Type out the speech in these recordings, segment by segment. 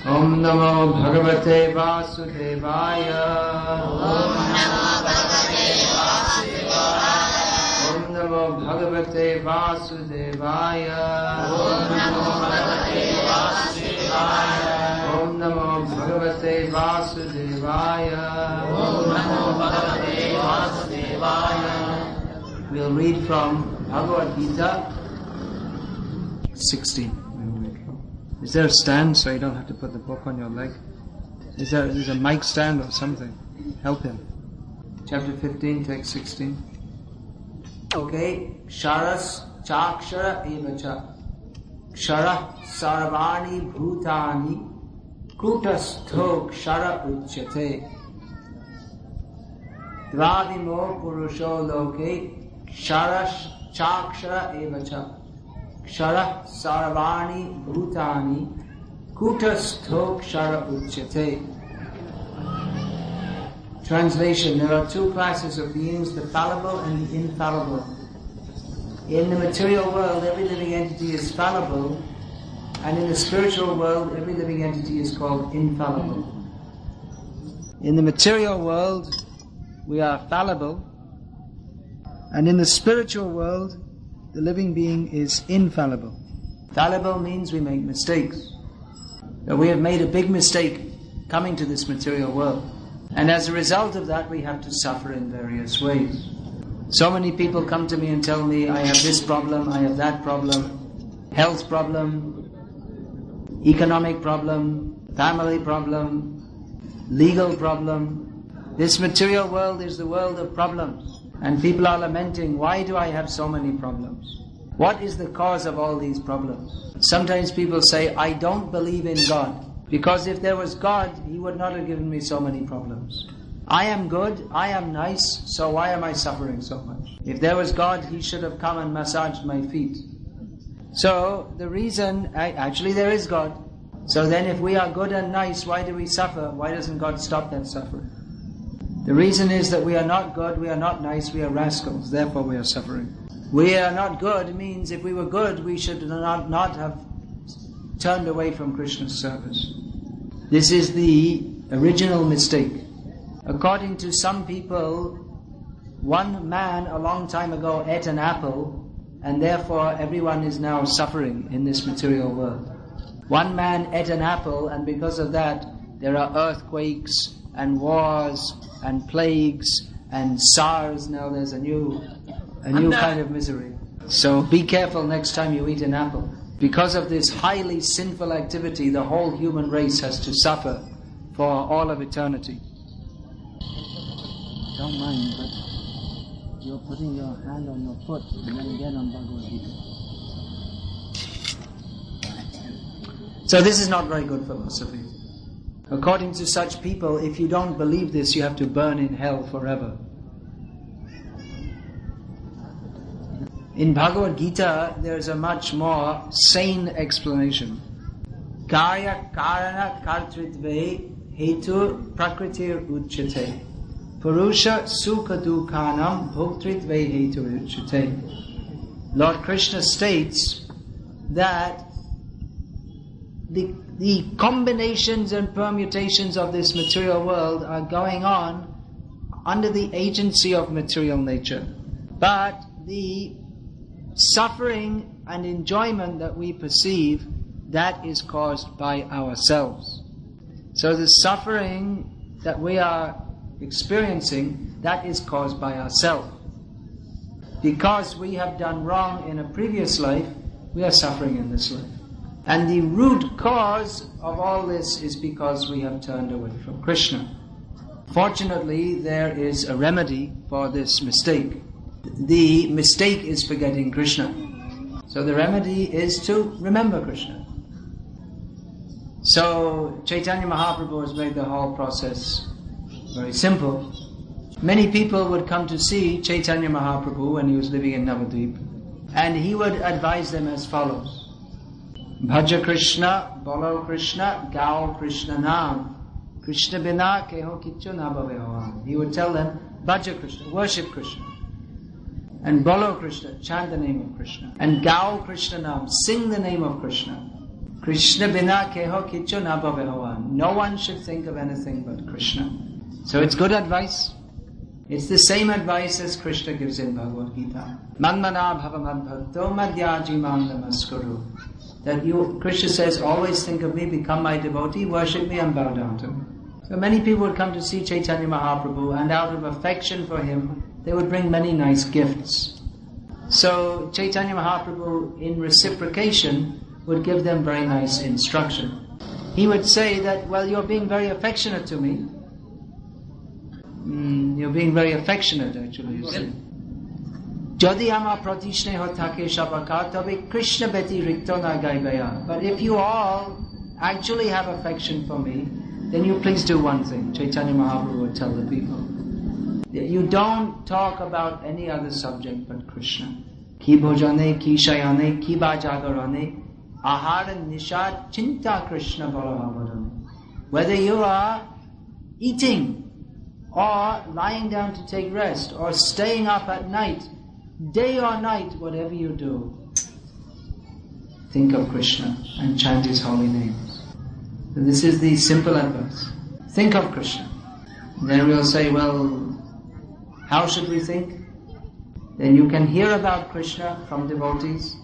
Om Namo Bhagavate Vasudevaya. Om Namo Bhagavate Vasudevaya. Om Namo Bhagavate Vasudevaya. Om Namo Bhagavate Vasudevaya. Om Namo Bhagavate Vasudevaya. Om Namo Bhagavate Vasudevaya. We'll read from Bhagavad Gita 16. Is there a stand so you don't have to put the book on your leg? Is there a mic stand or something? Help him. Chapter 15, text 16. Okay. Ksharas chakshara evacha. Kshara sarvani bhutani kutastho kshara uchyate. Dvadimo purusho loke ksharas chakshara evacha. Kshara sarvani bhutani kutastho kshara uchyate. Translation: there are two classes of beings, the fallible and the infallible. In the material world, every living entity is fallible, and in the spiritual world, every living entity is called infallible. In the material world, we are fallible, and in the spiritual world, the living being is infallible. Fallible means we make mistakes. That we have made a big mistake coming to this material world. And as a result of that, we have to suffer in various ways. So many people come to me and tell me, I have this problem, I have that problem, health problem, economic problem, family problem, legal problem. This material world is the world of problems. And people are lamenting, why do I have so many problems? What is the cause of all these problems? Sometimes people say, I don't believe in God. Because if there was God, He would not have given me so many problems. I am good, I am nice, so why am I suffering so much? If there was God, He should have come and massaged my feet. So the reason, actually there is God. So then if we are good and nice, why do we suffer? Why doesn't God stop that suffering? The reason is that we are not good, we are not nice, we are rascals, therefore we are suffering. We are not good means if we were good, we should not have turned away from Krishna's service. This is the original mistake. According to some people, one man a long time ago ate an apple, and therefore everyone is now suffering in this material world. One man ate an apple, and because of that, there are earthquakes and wars and plagues and SARS. Now there's a new kind of misery. So be careful next time you eat an apple. Because of this highly sinful activity, the whole human race has to suffer for all of eternity. Don't mind, but you're putting your hand on your foot and then again on Bhagavad Gita. So this is not very good philosophy. According to such people, if you don't believe this, you have to burn in hell forever. In Bhagavad Gita, there is a much more sane explanation. Karya karana kartritve hetu prakritir uchyate. Purusha sukha dukhanam bhoktritve hetu uchyate. Lord Krishna states that the combinations and permutations of this material world are going on under the agency of material nature. But the suffering and enjoyment that we perceive, that is caused by ourselves. So the suffering that we are experiencing, that is caused by ourselves. Because we have done wrong in a previous life, we are suffering in this life. And the root cause of all this is because we have turned away from Krishna. Fortunately, there is a remedy for this mistake. The mistake is forgetting Krishna. So the remedy is to remember Krishna. So Chaitanya Mahaprabhu has made the whole process very simple. Many people would come to see Chaitanya Mahaprabhu when he was living in Navadvip, and he would advise them as follows. Bhaja Krishna, Bolo Krishna, Gao Krishna Nam. Krishna bina keho kichu na bhaveho. He would tell them, Bhaja Krishna, worship Krishna. And Bolo Krishna, chant the name of Krishna. And Gao Krishna Nam, sing the name of Krishna. Krishna bina keho kicho na bhavehovan. No one should think of anything but Krishna. So it's good advice. It's the same advice as Krishna gives in Bhagavad Gita. Manmana bhavamabhakto madhyajimam namaskuru. That Krishna says, always think of me, become my devotee, worship me and bow down to me. So many people would come to see Chaitanya Mahaprabhu, and out of affection for him, they would bring many nice gifts. So Chaitanya Mahaprabhu, in reciprocation, would give them very nice instruction. He would say that, well, you're being very affectionate to me. You're being very affectionate, actually, you see. Jadi ama pratishne hotake shabaka tabe Krishna beti rikto na gaibaya. But if you all actually have affection for me, then you please do one thing. Chaitanya Mahaprabhu would tell the people. You don't talk about any other subject but Krishna. Ki bhojane, ki shayane, ki bajagarane, ahara nishad chinta Krishna balahavadane. Whether you are eating, or lying down to take rest, or staying up at night, day or night, whatever you do, think of Krishna and chant His holy names. So this is the simple advice. Think of Krishna. And then we'll say, well, how should we think? Then you can hear about Krishna from devotees.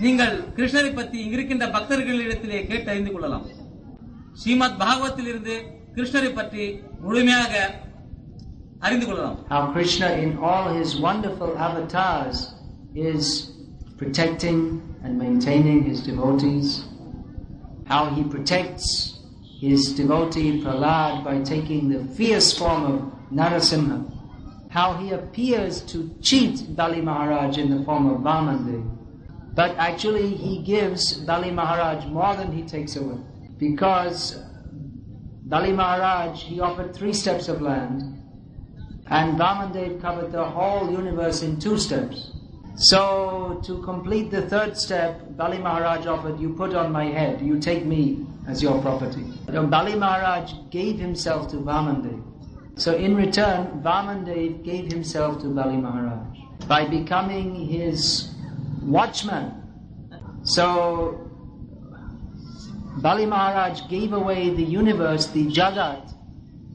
நீங்கள் கிருஷ்ணரை பற்றி இங்கிருக்கின்ற பக்தர்களிடத்திலே கேட்டு அறிந்து கொள்ளலாம். ஸ்ரீமத் பாகவத்திலிருந்து கிருஷ்ணரை பற்றி முழுமையாக அறிந்து கொள்ளலாம். How Krishna in all his wonderful avatars is protecting and maintaining his devotees. How he protects his devotee Prahlad by taking the fierce form of Narasimha. How he appears to cheat Bali Maharaj in the form of Vamandev. But actually he gives Bali Maharaj more than he takes away. Because Bali Maharaj, he offered 3 steps of land, and Vamandev covered the whole universe in 2 steps. So to complete the 3rd step, Bali Maharaj offered, you put on my head, you take me as your property. So Bali Maharaj gave himself to Vamandev. So in return, Vamandev gave himself to Bali Maharaj by becoming his watchman. So Bali Maharaj gave away the universe, the Jagat,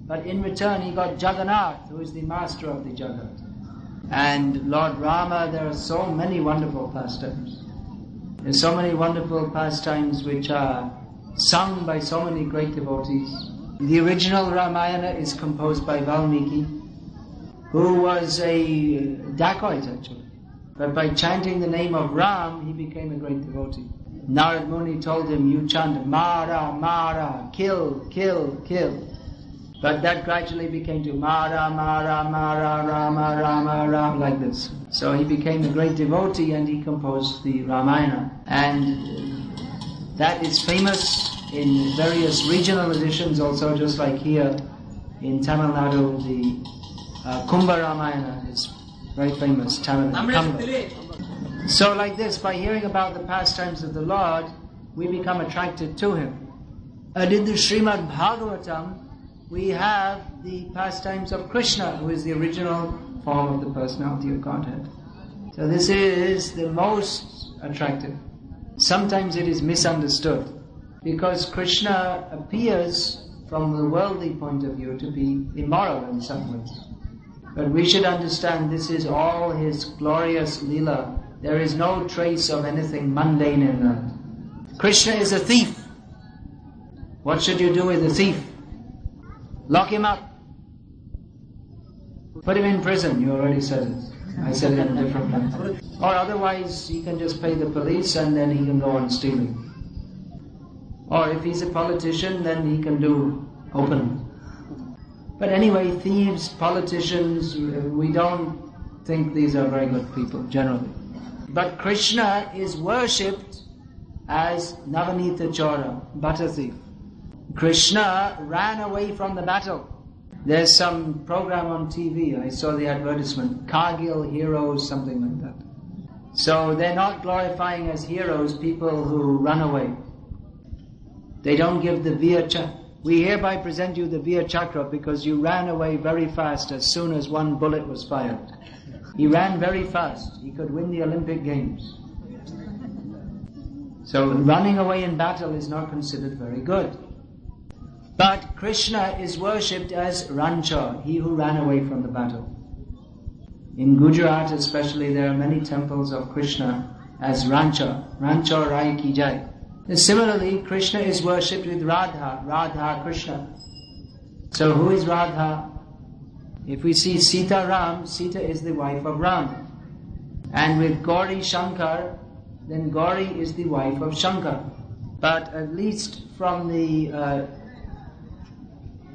but in return he got Jagannath, who is the master of the Jagat. And Lord Rama, there are so many wonderful pastimes. There are so many wonderful pastimes which are sung by so many great devotees. The original Ramayana is composed by Valmiki, who was a dacoit actually. But by chanting the name of Ram, he became a great devotee. Narad Muni told him, you chant Mara, Mara, kill, kill, kill. But that gradually became to Mara, Mara, Mara, Rama, Rama, Rama, like this. So he became a great devotee and he composed the Ramayana. And that is famous in various regional editions also, just like here in Tamil Nadu, the Kumbha Ramayana is very famous, Tamil Nadu. So like this, by hearing about the pastimes of the Lord, we become attracted to Him. And in the Srimad Bhagavatam, we have the pastimes of Krishna, who is the original form of the personality of Godhead. So this is the most attractive. Sometimes it is misunderstood, because Krishna appears from the worldly point of view to be immoral in some ways. But we should understand this is all His glorious Leela. There is no trace of anything mundane in that. Krishna is a thief. What should you do with a thief? Lock him up. Put him in prison. You already said it. I said it in a different way. Or otherwise, he can just pay the police and then he can go on stealing. Or if he's a politician, then he can do openly. But anyway, thieves, politicians, we don't think these are very good people, generally. But Krishna is worshipped as Navanita Chora, butter thief. Krishna ran away from the battle. There's some program on TV, I saw the advertisement, Kargil heroes, something like that. So they're not glorifying as heroes people who run away. They don't give the Veer Chakra. We hereby present you the Veer Chakra because you ran away very fast as soon as one bullet was fired. He ran very fast. He could win the Olympic Games. So running away in battle is not considered very good. But Krishna is worshipped as Ranchor, he who ran away from the battle. In Gujarat especially, there are many temples of Krishna as Ranchor, Ranchor Rai Ki Jai. And similarly, Krishna is worshipped with Radha, Radha Krishna. So who is Radha? If we see Sita Ram, Sita is the wife of Ram. And with Gauri Shankar, then Gauri is the wife of Shankar. But at least from the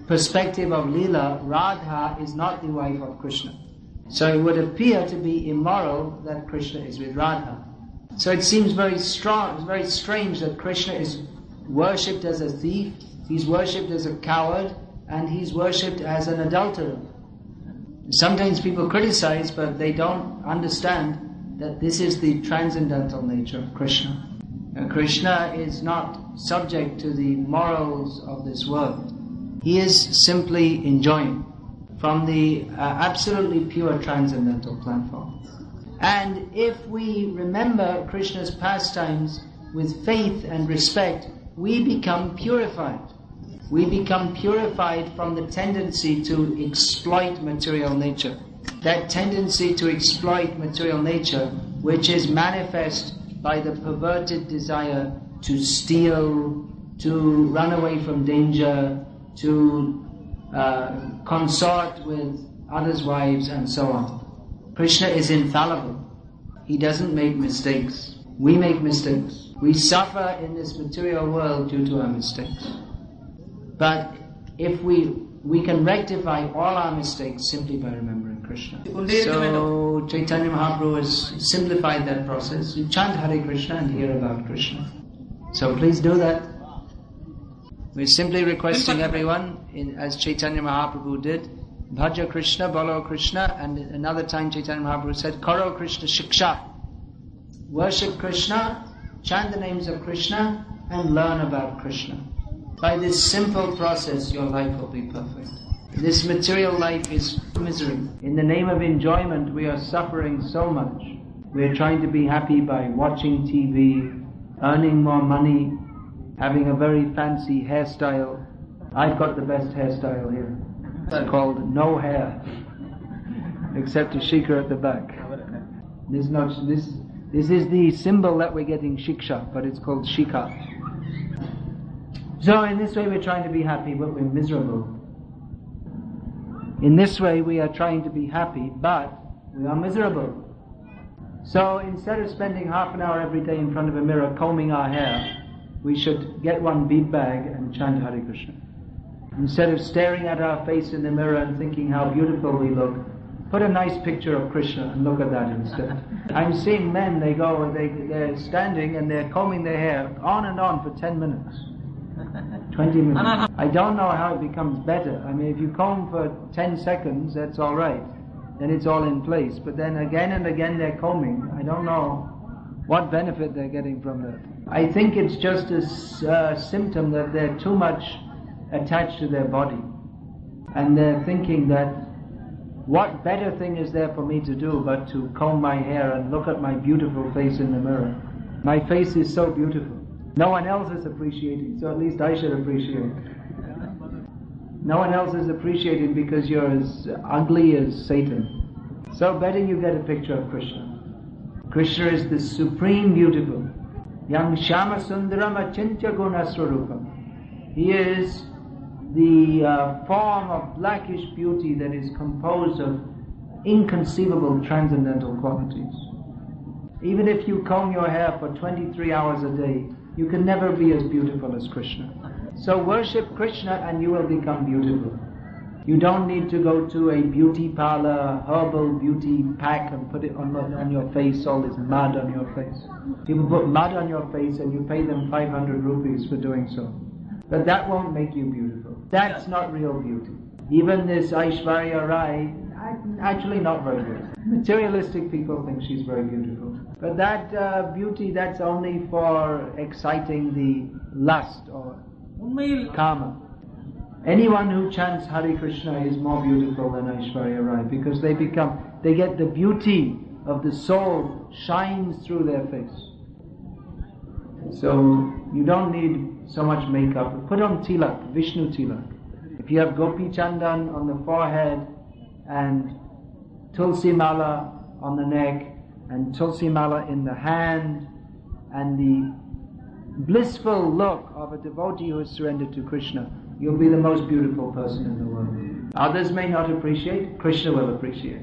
perspective of Leela, Radha is not the wife of Krishna. So it would appear to be immoral that Krishna is with Radha. So it seems very strange that Krishna is worshipped as a thief, he's worshipped as a coward, and he's worshipped as an adulterer. Sometimes people criticize, but they don't understand that this is the transcendental nature of Krishna. Krishna is not subject to the morals of this world. He is simply enjoying from the absolutely pure transcendental platform. And if we remember Krishna's pastimes with faith and respect, we become purified. We become purified from the tendency to exploit material nature. That tendency to exploit material nature, which is manifest by the perverted desire to steal, to run away from danger, to consort with others' wives and so on. Krishna is infallible. He doesn't make mistakes. We make mistakes. We suffer in this material world due to our mistakes. But if we can rectify all our mistakes simply by remembering Krishna. So Chaitanya Mahaprabhu has simplified that process. You chant Hare Krishna and hear about Krishna. So please do that. We're simply requesting everyone, as Chaitanya Mahaprabhu did, Bhaja Krishna, Bolo Krishna, and another time Chaitanya Mahaprabhu said, Karo Krishna Shiksha. Worship Krishna, chant the names of Krishna, and learn about Krishna. By this simple process, your life will be perfect. This material life is misery. In the name of enjoyment, we are suffering so much. We are trying to be happy by watching TV, earning more money, having a very fancy hairstyle. I've got the best hairstyle here. It's called no hair, except a shikha at the back. This is the symbol that we're getting shiksha, but it's called shikha. So in this way we're trying to be happy, but we're miserable. In this way we are trying to be happy, but we are miserable. So instead of spending half an hour every day in front of a mirror combing our hair, we should get one bead bag and chant Hare Krishna. Instead of staring at our face in the mirror and thinking how beautiful we look, put a nice picture of Krishna and look at that instead. I'm seeing men, they're standing and they're combing their hair on and on for 10 minutes. 20 minutes. I don't know how it becomes better. I mean, if you comb for 10 seconds, that's all right. Then it's all in place. But then again and again they're combing. I don't know what benefit they're getting from that. I think it's just a symptom that they're too much attached to their body. And they're thinking that what better thing is there for me to do but to comb my hair and look at my beautiful face in the mirror. My face is so beautiful. No one else is appreciating, so at least I should appreciate it. No one else is appreciating because you're as ugly as Satan. So better you get a picture of Krishna. Krishna is the supreme beautiful. Yang Shama Sundaram Achintya Guna Swarupam. He is the form of blackish beauty that is composed of inconceivable transcendental qualities. Even if you comb your hair for 23 hours a day, you can never be as beautiful as Krishna. So worship Krishna and you will become beautiful. You don't need to go to a beauty parlor, herbal beauty pack and put it on your face, all this mud on your face. People put mud on your face and you pay them 500 rupees for doing so. But that won't make you beautiful. That's not real beauty. Even this Aishwarya Rai, actually not very good. Materialistic people think she's very beautiful. But that beauty, that's only for exciting the lust or karma. Anyone who chants Hare Krishna is more beautiful than Aishwarya Rai because they get the beauty of the soul shines through their face. So you don't need so much makeup. Put on tilak, Vishnu tilak. If you have gopi chandan on the forehead and tulsi mala on the neck and tulsi mala in the hand and the blissful look of a devotee who is surrendered to Krishna, you'll be the most beautiful person in the world. Others may not appreciate, Krishna will appreciate.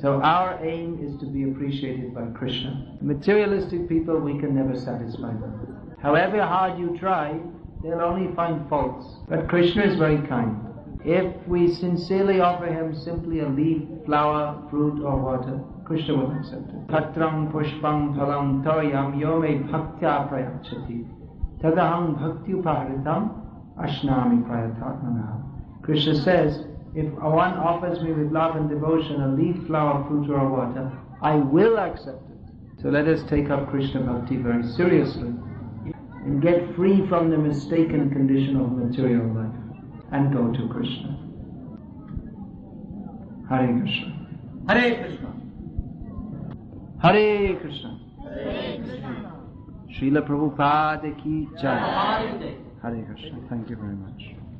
So our aim is to be appreciated by Krishna. Materialistic people, we can never satisfy them. However hard you try, they'll only find faults. But Krishna is very kind. If we sincerely offer him simply a leaf, flower, fruit or water, Krishna will accept it. Patram pushpam phalam toyam yome bhaktya prayachati tadaham bhakti upaharitam ashnami prayatatmana. Krishna says, if one offers me with love and devotion a leaf, flower, fruit or water, I will accept it. So let us take up Krishna Bhakti very seriously and get free from the mistaken condition of material life and go to Krishna. Hare Krishna. Hare Krishna. Hare Krishna. Hare Krishna. Srila Prabhupada ki jai. Hare Krishna. Hare Krishna. Thank you very much.